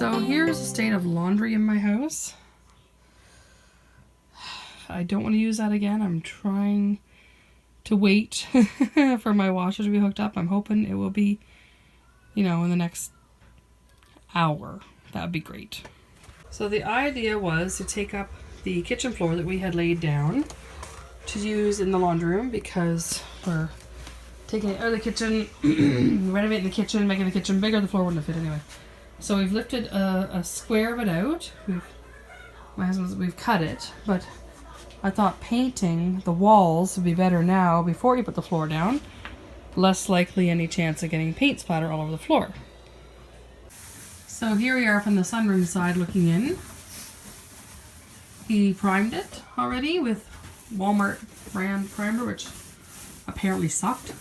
So here's the state of laundry in my house. I don't want to use that again. I'm trying to wait for my washer to be hooked up. I'm hoping it will be, you know, in the next hour. That would be great. So the idea was to take up the kitchen floor that we had laid down to use in the laundry room because we're taking it out of the kitchen, renovating the kitchen, making the kitchen bigger. The floor wouldn't have fit anyway. So we've lifted a square of it out. We've cut it, but I thought painting the walls would be better now before you put the floor down. Less likely any chance of getting paint splatter all over the floor. So here we are from the sunroom side looking in. He primed it already with Walmart brand primer, which apparently sucked.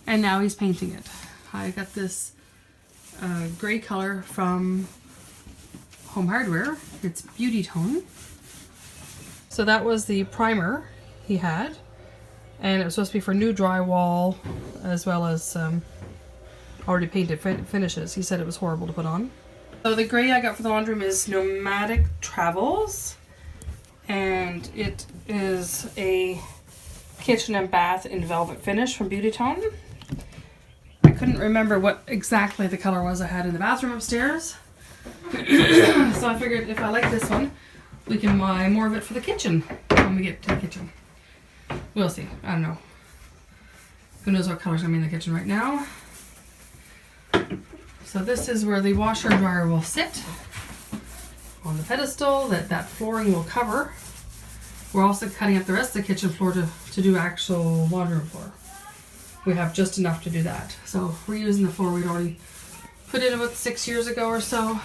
And now he's painting it. I got this gray color from Home Hardware. It's Beauty Tone. So that was the primer he had. And it was supposed to be for new drywall as well as already painted finishes. He said it was horrible to put on. So the gray I got for the laundry room is Nomadic Travels. And it is a kitchen and bath in velvet finish from Beauty Tone. I couldn't remember what exactly the color was I had in the bathroom upstairs. So I figured if I like this one, we can buy more of it for the kitchen when we get to the kitchen. We'll see. I don't know. Who knows what color's gonna be in the kitchen right now. So this is where the washer and dryer will sit on the pedestal that flooring will cover. We're also cutting up the rest of the kitchen floor to do actual laundry room floor. We have just enough to do that. So we're using the floor we'd already put in about 6 years ago or so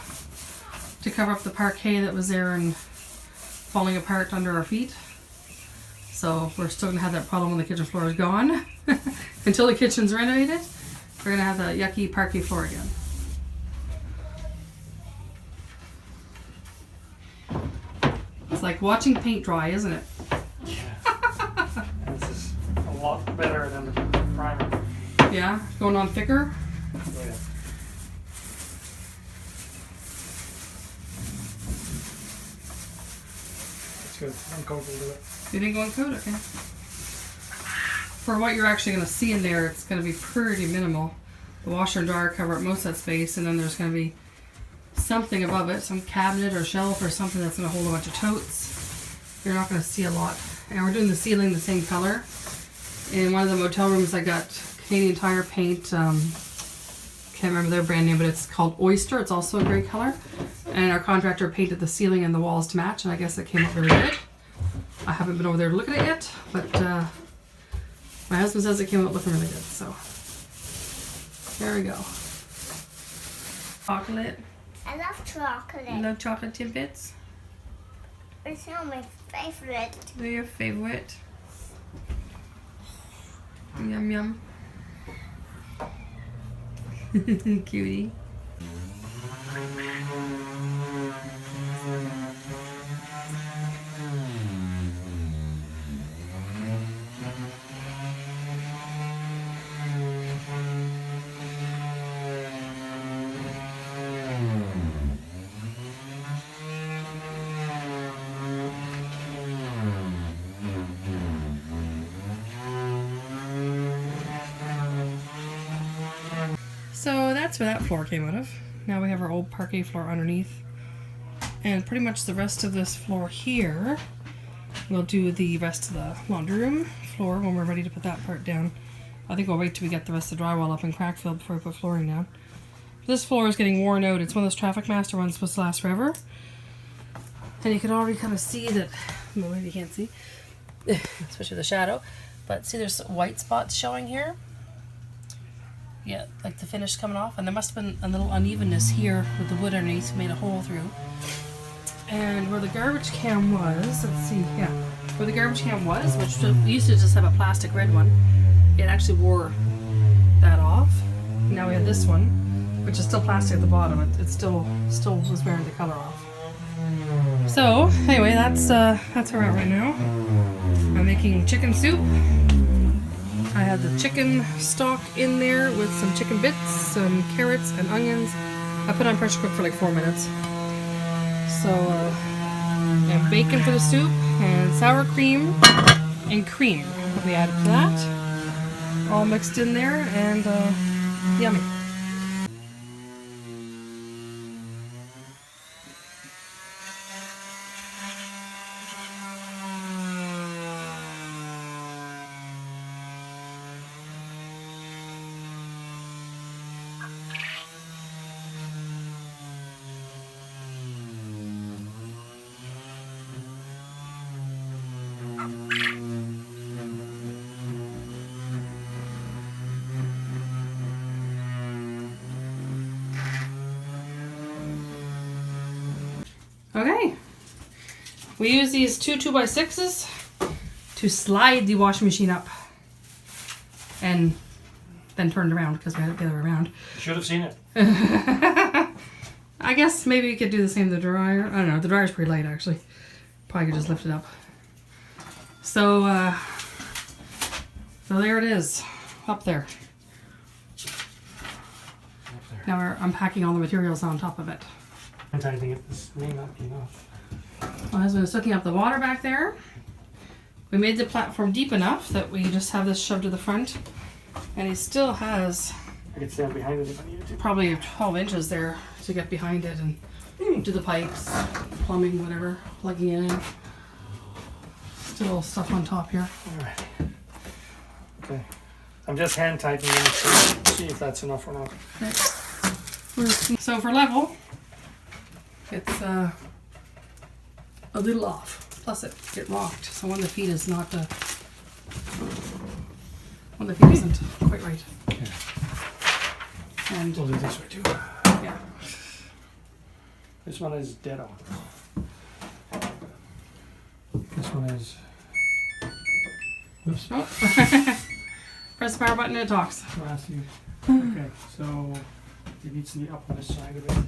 to cover up the parquet that was there and falling apart under our feet. So we're still gonna have that problem when the kitchen floor is gone. Until the kitchen's renovated, we're gonna have the yucky parquet floor again. It's like watching paint dry, isn't it? Yeah. This is a lot better than the primer. Yeah, going on thicker. Oh, yeah. It's good. I'm comfortable with it. You didn't go on code? Okay. For what you're actually going to see in there, it's going to be pretty minimal. The washer and dryer cover up most of that space, and then there's going to be something above it, some cabinet or shelf or something that's going to hold a bunch of totes. You're not going to see a lot. And we're doing the ceiling the same color. In one of the motel rooms I got Canadian Tire paint, can't remember their brand name, but it's called Oyster. It's also a gray color. And our contractor painted the ceiling and the walls to match, and I guess it came out really good. I haven't been over there to look at it yet, but my husband says it came out looking really good, so there we go. Chocolate. I love chocolate. You love chocolate tidbits? It's not my favorite. They're your favorite. Yum yum. Cutie. So that's where that floor came out of. Now we have our old parquet floor underneath. And pretty much the rest of this floor here, we'll do the rest of the laundry room floor when we're ready to put that part down. I think we'll wait till we get the rest of the drywall up and crack filled before we put flooring down. This floor is getting worn out. It's one of those Traffic Master ones supposed to last forever. And you can already kind of see that, well, maybe you can't see, especially the shadow, but see there's white spots showing here. Yeah, like the finish coming off, and there must have been a little unevenness here with the wood underneath, made a hole through. And where the garbage can was, let's see, yeah, where the garbage can was, which we used to just have a plastic red one, it actually wore that off. Now we have this one, which is still plastic at the bottom. It still was wearing the color off. So anyway, that's where we're at right now. I'm making chicken soup. I have the chicken stock in there with some chicken bits, some carrots and onions, I put it on pressure cook for like 4 minutes. So, and bacon for the soup, and sour cream, and cream. We added to that. All mixed in there, and yummy. Okay, we use these two 2x6s to slide the washing machine up and then turn it around because we had it the other way around. Should have seen it. I guess maybe we could do the same with the dryer. I don't know, the dryer's pretty light actually. Probably could just lift it up. So, so there it is, up there. Now we're unpacking all the materials on top of it. I'm tightening it. This may not be enough. My husband is hooking up the water back there. We made the platform deep enough that we just have this shoved to the front. And he still has I could stand behind it if I needed to. probably 12 inches there to get behind it and do the pipes, plumbing, whatever, plugging it in. Still stuff on top here. Alright. Okay. I'm just hand tightening it to see if that's enough or not. So for level, it's a little off. Plus it rocked, so one of the feet is not one of the feet isn't quite right. Okay. And We'll do this way too. yeah, This one is dead on. This one is. Oops. oh. Press the power button and it talks. Last you. Okay, so it needs to be up on this side of it.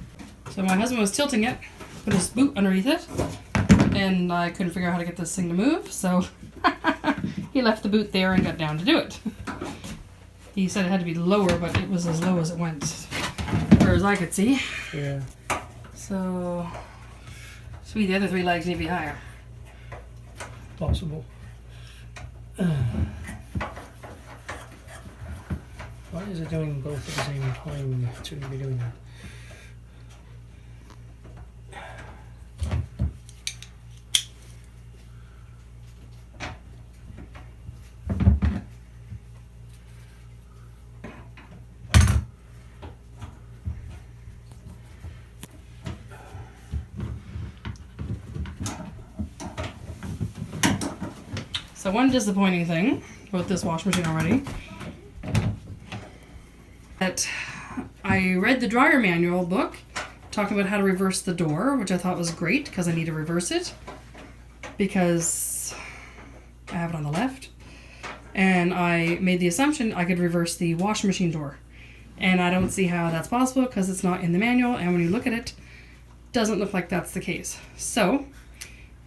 So my husband was tilting it, put his boot underneath it, and I couldn't figure out how to get this thing to move, so he left the boot there and got down to do it. He said it had to be lower, but it was as low as it went, as far as I could see. Yeah. So, sweet, the other 3 legs need to be higher. Possible. Why is it doing both at the same time? It shouldn't be doing that. So one disappointing thing about this washing machine already, that I read the dryer manual book talking about how to reverse the door, which I thought was great because I need to reverse it because I have it on the left, and I made the assumption I could reverse the washing machine door, and I don't see how that's possible because it's not in the manual, and when you look at it, doesn't look like that's the case. So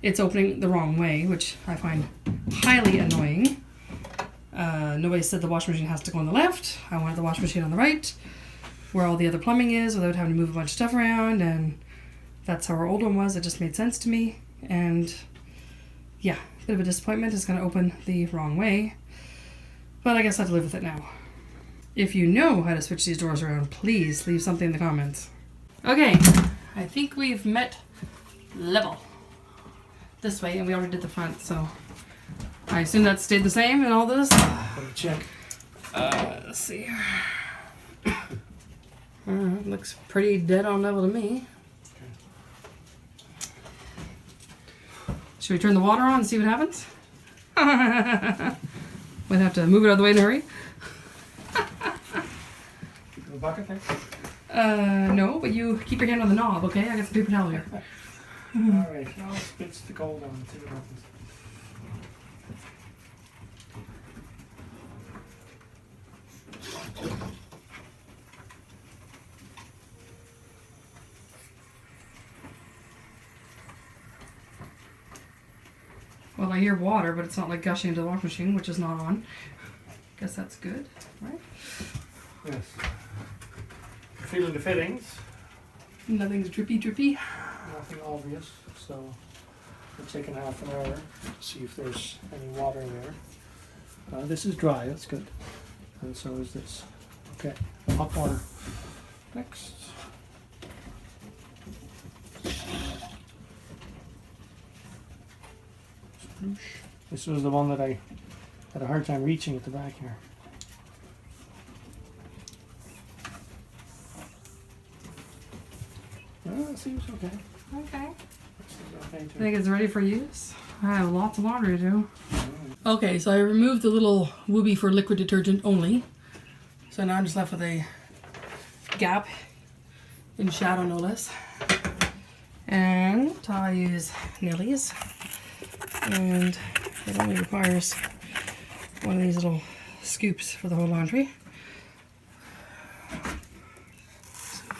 it's opening the wrong way, which I find highly annoying. Nobody said the washing machine has to go on the left. I wanted the washing machine on the right, where all the other plumbing is, without having to move a bunch of stuff around, and that's how our old one was. It just made sense to me, and yeah, bit of a disappointment. It's going to open the wrong way, but I guess I have to live with it now. If you know how to switch these doors around, please leave something in the comments. Okay, I think we've met level this way, and we already did the front, so I assume that stayed the same in all this. Let me check. Let's see here. Looks pretty dead on level to me. Should we turn the water on and see what happens? Might have to move it out of the way in a hurry. The bucket there? No, but you keep your hand on the knob, okay? I got some paper towel here. Alright, now let's spits the cold on and see what happens. Well, I hear water, but it's not like gushing into the washing machine, which is not on. Guess that's good, right? Yes. Feeling the fittings. Nothing's drippy. Nothing obvious, so we're taking half an hour to see if there's any water there. This is dry, that's good. And so is this. Okay, hot water. Next. This was the one that I had a hard time reaching at the back here. Seems okay. Okay. Seems okay I too. think it's ready for use. I have lots of laundry to do. Okay, so I removed the little whoopee for liquid detergent only. So now I'm just left with a gap in shadow, no less. And I use Nellie's. And it only requires one of these little scoops for the whole laundry.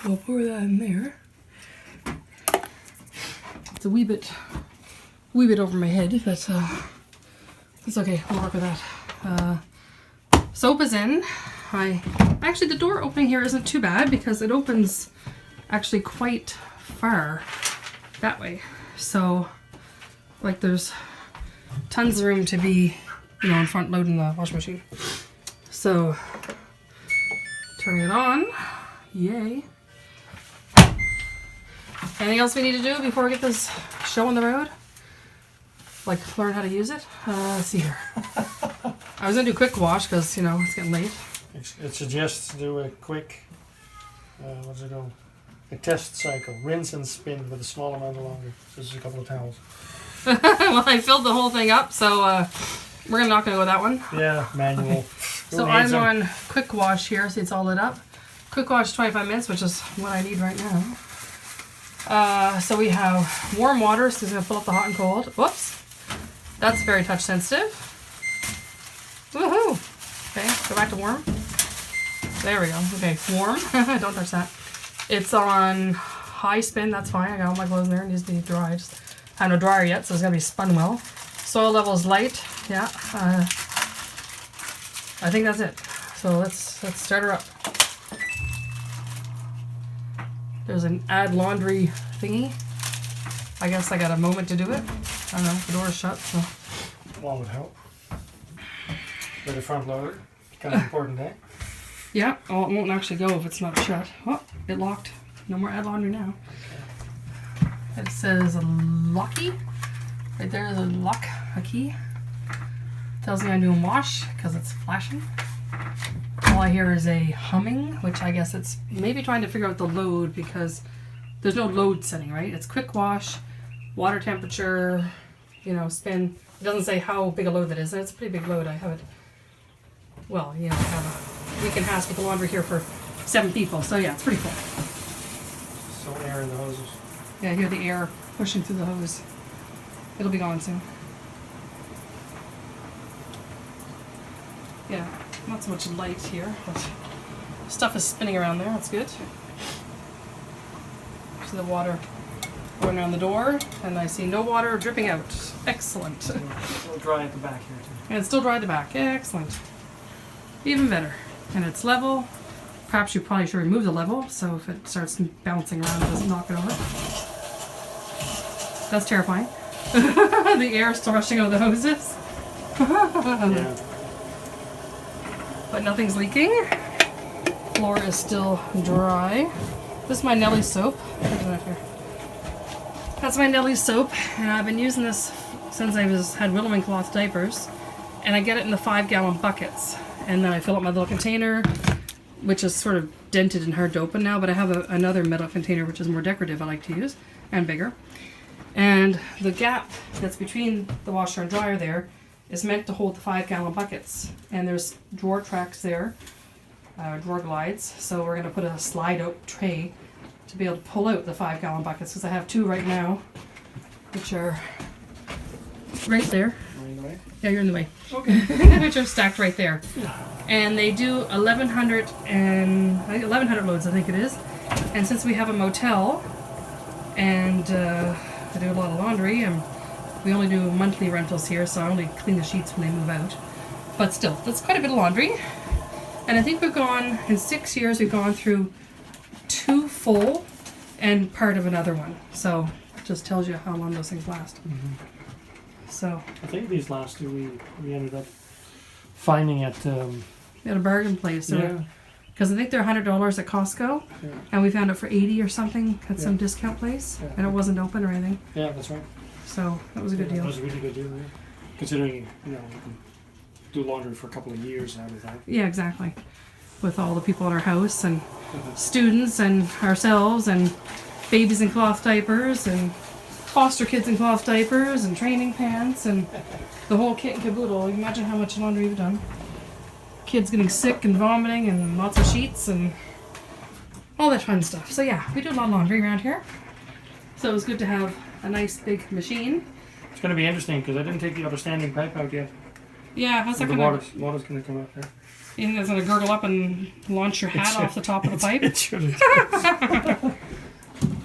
So we'll pour that in there. It's a wee bit over my head, but it's okay. I'll work with that. Soap is in. Actually, the door opening here isn't too bad because it opens actually quite far that way. So, like, there's tons of room to be, in front loading the washing machine. So, turn it on. Yay. Anything else we need to do before we get this show on the road? Like, learn how to use it? Let's see here. I was gonna do quick wash because, it's getting late. It suggests to do a quick, what's it called? A test cycle. Rinse and spin with a small amount of laundry. So just a couple of towels. Well, I filled the whole thing up, so we're not gonna go with that one. Yeah, manual. Okay. So I'm on quick wash here, see it's all lit up. Quick wash 25 minutes, which is what I need right now. So we have warm water, so it's gonna fill up the hot and cold. Whoops. That's very touch sensitive. Woohoo! Okay, go back to warm. There we go. Okay, warm. Don't touch that. It's on high spin, that's fine. I got all my clothes in there, it needs to be dry. Just have no dryer yet, so it's gonna be spun well. Soil level is light, yeah. I think that's it. So let's start her up. There's an add laundry thingy. I guess I got a moment to do it. I don't know, the door's shut, so. One would help. With a front loader. Kind of important, eh? Yeah, oh, it won't actually go if it's not shut. Oh, it locked. No more add laundry now. It says locky. Right there is a lock, a key. Tells me I'm doing wash because it's flashing. All I hear is a humming, which I guess it's maybe trying to figure out the load because there's no load setting, right? It's quick wash, water temperature, spin. It doesn't say how big a load that is, and it's a pretty big load. I have it, well, I have a week and a half with the laundry here for 7 people, so yeah, it's pretty full. So air in the hoses. Yeah, I hear the air pushing through the hose. It'll be gone soon. Yeah, not so much light here, but stuff is spinning around there. That's good. See the water going around the door, and I see no water dripping out. Excellent. It'll dry at the back here too. And it's still dry at the back. Excellent. Even better. And it's level. Perhaps you probably should remove the level, so if it starts bouncing around, it doesn't knock it over. That's terrifying. The air is still rushing out of the hoses. Yeah. But nothing's leaking. Floor is still dry. This is my Nelly soap. That's my Nelly soap, and I've been using this since I had Willowing cloth diapers. And I get it in the 5-gallon buckets. And then I fill up my little container, which is sort of dented and hard to open now, but I have another metal container which is more decorative I like to use, and bigger. And the gap that's between the washer and dryer there is meant to hold the 5-gallon buckets. And there's drawer tracks there, drawer glides. So we're going to put a slide out tray to be able to pull out the 5-gallon buckets, because I have 2 right now, which are right there. Yeah, you're in the way. Okay. Which are stacked right there. And they do 1,100 loads, I think it is. And since we have a motel, and I do a lot of laundry, and we only do monthly rentals here, so I only clean the sheets when they move out. But still, that's quite a bit of laundry. And I think in 6 years, we've gone through 2 full and part of another one. So it just tells you how long those things last. So I think these last two we ended up finding at at a bargain place. yeah. Because I think they're $100 at Costco, Yeah. and we found it for 80 or something at some Yeah. discount place, Yeah. and it wasn't open or anything. Yeah, that's right. So that was a good That deal. was a really good deal, yeah. Considering, you know, we can do laundry for a couple of years and everything. Yeah, exactly. With all the people in our house and students and ourselves and babies in cloth diapers and foster kids in cloth diapers and training pants and the whole kit and caboodle. Imagine how much laundry we've done. Kids getting sick and vomiting and lots of sheets and all that fun stuff. So yeah, we do a lot of laundry around here. So it was good to have a nice big machine. It's going to be interesting because I didn't take the other standing pipe out yet. Yeah, how's So that the gonna? water's going to come out there. You think it's gonna gurgle up and launch your hat off the top of the pipe? It should.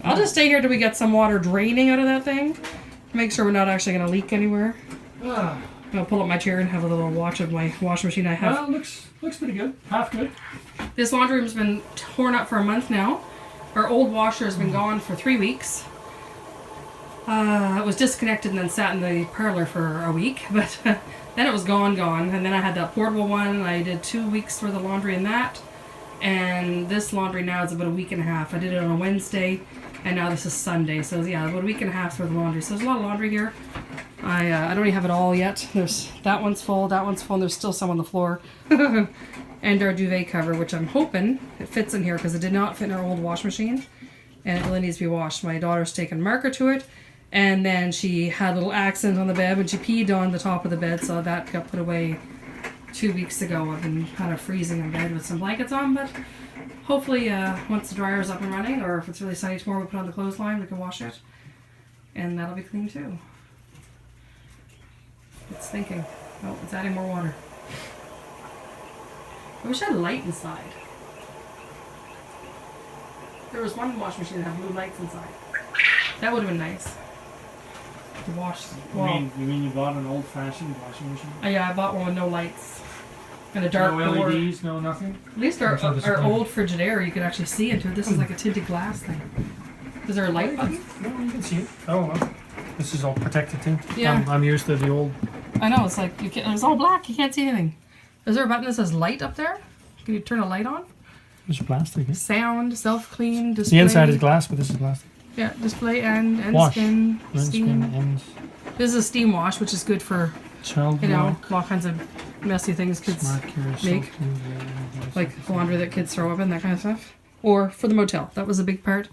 I'll just stay here till we get some water draining out of that thing. Make sure we're not actually gonna leak anywhere. I'll pull up my chair and have a little watch of my washing machine I have. Well, looks pretty good. Half good. This laundry room's been torn up for a month now. Our old washer has been gone for 3 weeks. It was disconnected and then sat in the parlor for a week, but then it was gone. And then I had that portable one. I did 2 weeks worth of laundry in that. And this laundry now is about a week and a half. I did it on a Wednesday, and now this is Sunday. So yeah, about a week and a half worth of laundry. So there's a lot of laundry here. I don't really have it all yet. There's that one's full, and there's still some on the floor. And our duvet cover, which I'm hoping it fits in here because it did not fit in our old wash machine. And it really needs to be washed. My daughter's taken marker to it. And then she had a little accent on the bed when she peed on the top of the bed. So that got put away 2 weeks ago. I've been kind of freezing in bed with some blankets on. But hopefully once the dryer's up and running, or if it's really sunny tomorrow, we'll put it on the clothesline. We can wash it. And that'll be clean too. It's thinking. Oh, it's adding more water. I wish I had a light inside. There was one washing machine that had blue lights inside. That would have been nice. To wash. Well, You mean you bought an old-fashioned washing machine? Yeah, I bought one with no lights. And a dark No door. LEDs, no nothing? At least our old Frigidaire, you could actually see into it. This is like a tinted glass thing. Is there a light button? No, you can see it. Oh, well. This is all protected too. Yeah. I'm used to the old. I know, it's like, it's all black. You can't see anything. Is there a button that says light up there? Can you turn a light on? There's plastic. Eh? Sound, self-clean, display. The inside is glass, but this is plastic. Yeah, display and Wash. skin, Rinse, steam. skin, ends. This is a steam wash, which is good for, Child you know, lock. all kinds of messy things kids Smart cure, make. self-clean, like laundry that kids throw up and that kind of stuff. Or for the motel. That was a big part.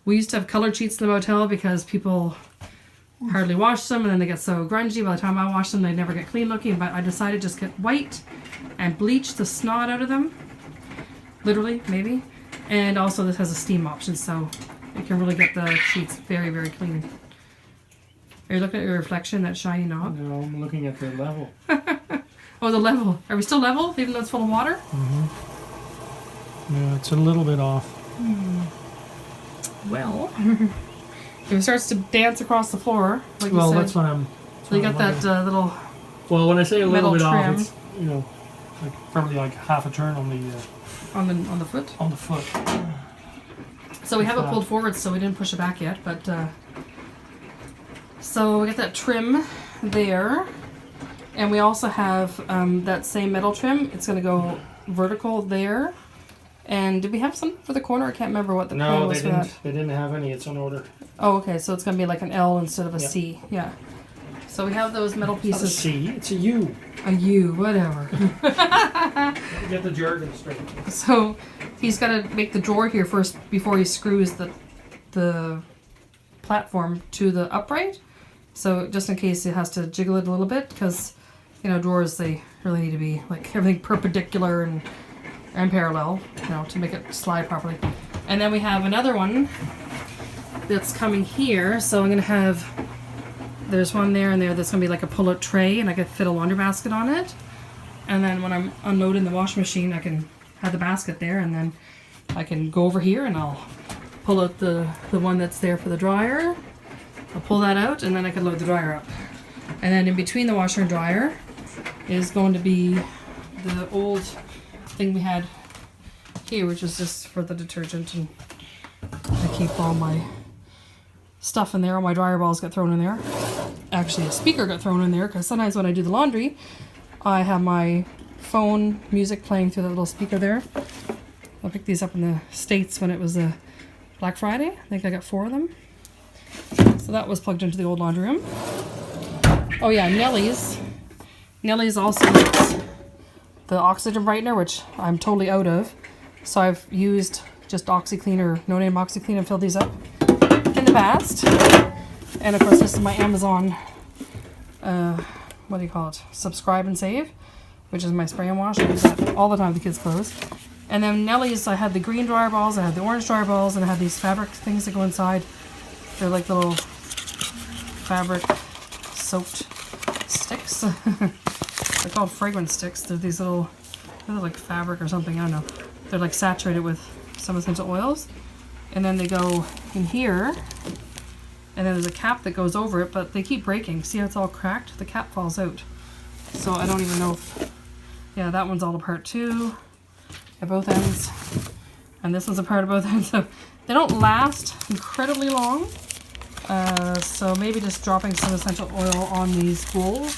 We used to have colored sheets in the motel because people hardly wash them and then they get so grungy. By the time I wash them, they never get clean looking. But I decided to just get white and bleach the snot out of them. Literally, maybe. And also this has a steam option, so you can really get the sheets very, very clean. Are you looking at your reflection, that shiny knob? No, I'm looking at the level. Oh, the level. Are we still level, even though it's full of water? Yeah, it's a little bit off. Well, if it starts to dance across the floor, like Well, you said, that's what I'm. so you got that little Well, when I say a little metal bit trim. off, it's like probably like half a turn on the on the foot. foot. So we have it pulled forward, so we didn't push it back yet. But so we got that trim there, and we also have that same metal trim. It's going to go vertical there. And did we have some for the corner? I can't remember what the plan No, was they for didn't. that. They didn't have any. It's on order. Oh, okay. So it's going to be like an L instead of a Yeah. C. Yeah. So we have those metal It's not a pieces. C. It's a U. A U, whatever. Get the jargon straight. So he's got to make the drawer here first before he screws the platform to the upright. So just in case he has to jiggle it a little bit, because drawers, they really need to be like everything perpendicular and parallel, to make it slide properly. And then we have another one that's coming here. So I'm gonna have, there's one there and there that's gonna be like a pull-out tray, and I could fit a laundry basket on it. And then when I'm unloading the washing machine, I can have the basket there, and then I can go over here and I'll pull out the one that's there for the dryer. I'll pull that out, and then I can load the dryer up. And then in between the washer and dryer is going to be the old thing we had here, which is just for the detergent, and I keep all my stuff in there. All my dryer balls get thrown in there. Actually, a speaker got thrown in there because sometimes when I do the laundry, I have my phone music playing through that little speaker there. I picked these up in the States when it was a Black Friday. I think I got 4 of them. So that was plugged into the old laundry room. Oh yeah, Nellie's. Nellie's also makes the oxygen brightener, which I'm totally out of. So I've used just OxyClean or No Name OxyClean and filled these up in the past. And of course this is my Amazon, what do you call it? Subscribe and save, which is my spray and wash. I use that all the time with the kids' clothes. And then Nellie's, I had the green dryer balls, I had the orange dryer balls, and I had these fabric things that go inside. They're like little fabric soaked sticks. They're called fragrance sticks. They're these little, they're like fabric or something, I don't know. They're like saturated with some essential oils. And then they go in here. And then there's a cap that goes over it, but they keep breaking. See how it's all cracked? The cap falls out. So I don't even know if, yeah, that one's all apart too. At both ends. And this one's apart at both ends. So they don't last incredibly long. So maybe just dropping some essential oil on these balls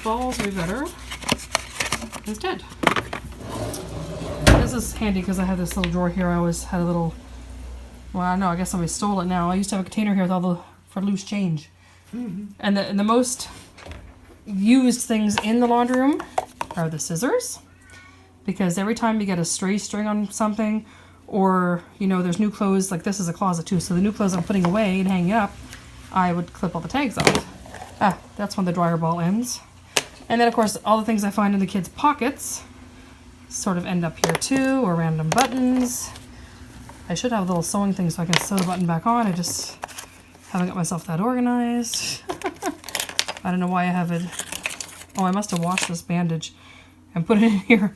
would be better instead. This is handy because I have this little drawer here. I always had a little, well, I don't know, I guess somebody stole it now. I used to have a container here with all the, for loose change. Mm-hmm. And the most used things in the laundry room are the scissors. Because every time you get a stray string on something, or, you know, there's new clothes, like this is a closet too, so the new clothes I'm putting away and hanging up, I would clip all the tags off. Ah, that's when the dryer ball ends. And then, of course, all the things I find in the kids' pockets sort of end up here too, or random buttons. I should have a little sewing thing so I can sew the button back on. I just haven't got myself that organized. I don't know why I have it. Oh, I must have washed this bandage and put it in here.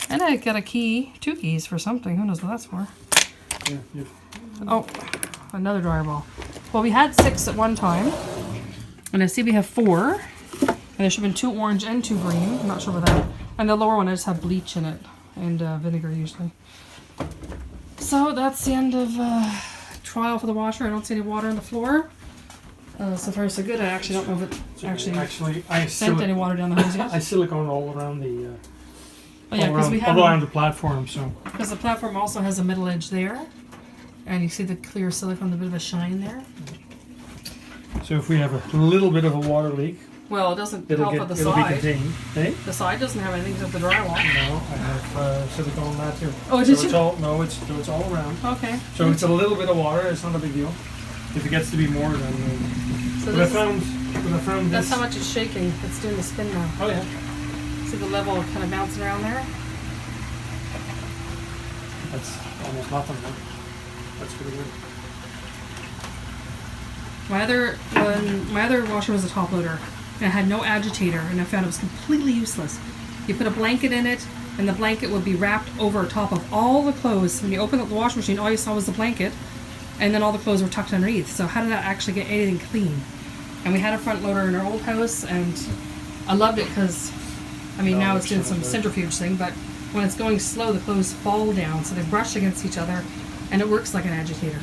And I got a key, 2 keys for something. Who knows what that's for? Yeah. Oh, another dryer ball. Well, we had 6 at one time. And I see we have 4. And there should have been 2 orange and 2 green. I'm not sure about that. And the lower one, I just have bleach in it. And vinegar, usually. So that's the end of trial for the washer. I don't see any water on the floor. So far so good. I actually don't know if it actually I sent any water down the hose yet. I silicone all around the Oh yeah, because we have all around the platform, so. Because the platform also has a middle edge there, and you see the clear silicone, a bit of a shine there. So if we have a little bit of a water leak, well, it doesn't help it'll with the be side. contained. Eh? The side doesn't have anything except the drywall. No, I have silicone on that too. Oh, so did you? It's all, no, it's all around. Okay. So it's a little bit of water. It's not a big deal. If it gets to be more, then. So But I found that's this. how much it's shaking. It's doing the spin now. Oh yeah. See the level kind of bouncing around there? That's almost nothing. Though. That's pretty good. My other washer was a top loader, and it had no agitator, and I found it was completely useless. You put a blanket in it, and the blanket would be wrapped over top of all the clothes. When you opened up the washing machine, all you saw was the blanket, and then all the clothes were tucked underneath. So how did that actually get anything clean? And we had a front loader in our old house, and I loved it because, I mean, now it's doing some centrifuge thing, but when it's going slow, the clothes fall down, so they brush against each other, and it works like an agitator.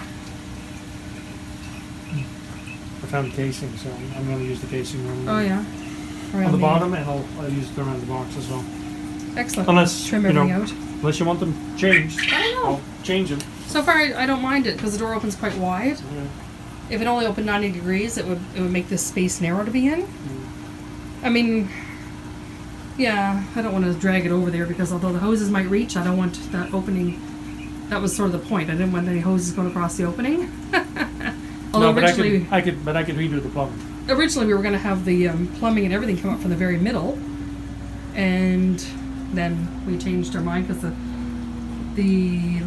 I found the casing, so I'm going to use the casing around Oh yeah. on the bottom, and I'll use it around the box as well. Excellent. Unless trim you know, everything out. unless you want them changed, I don't know. I'll change them. So far, I don't mind it because the door opens quite wide. Yeah. If it only opened 90 degrees, it would make this space narrow to be in. I mean, yeah, I don't want to drag it over there because although the hoses might reach, I don't want that opening. That was sort of the point. I didn't want any hoses going across the opening. Although no, originally, I could redo the plumbing. Originally, we were going to have the plumbing and everything come up from the very middle, and then we changed our mind because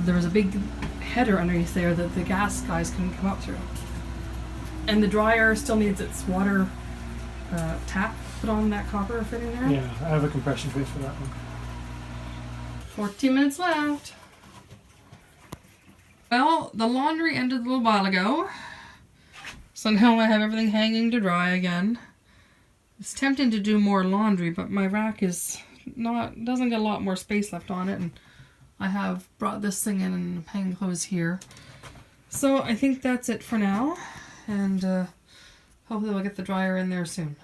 there was a big header underneath there that the gas guys couldn't come up through, and the dryer still needs its water tap put on that copper fitting there. Yeah, I have a compression fit for that one. 14 minutes left. Well, the laundry ended a little while ago. So now I have everything hanging to dry again. It's tempting to do more laundry, but my rack doesn't get a lot more space left on it, and I have brought this thing in and I'm hanging clothes here. So I think that's it for now, and hopefully we'll get the dryer in there soon.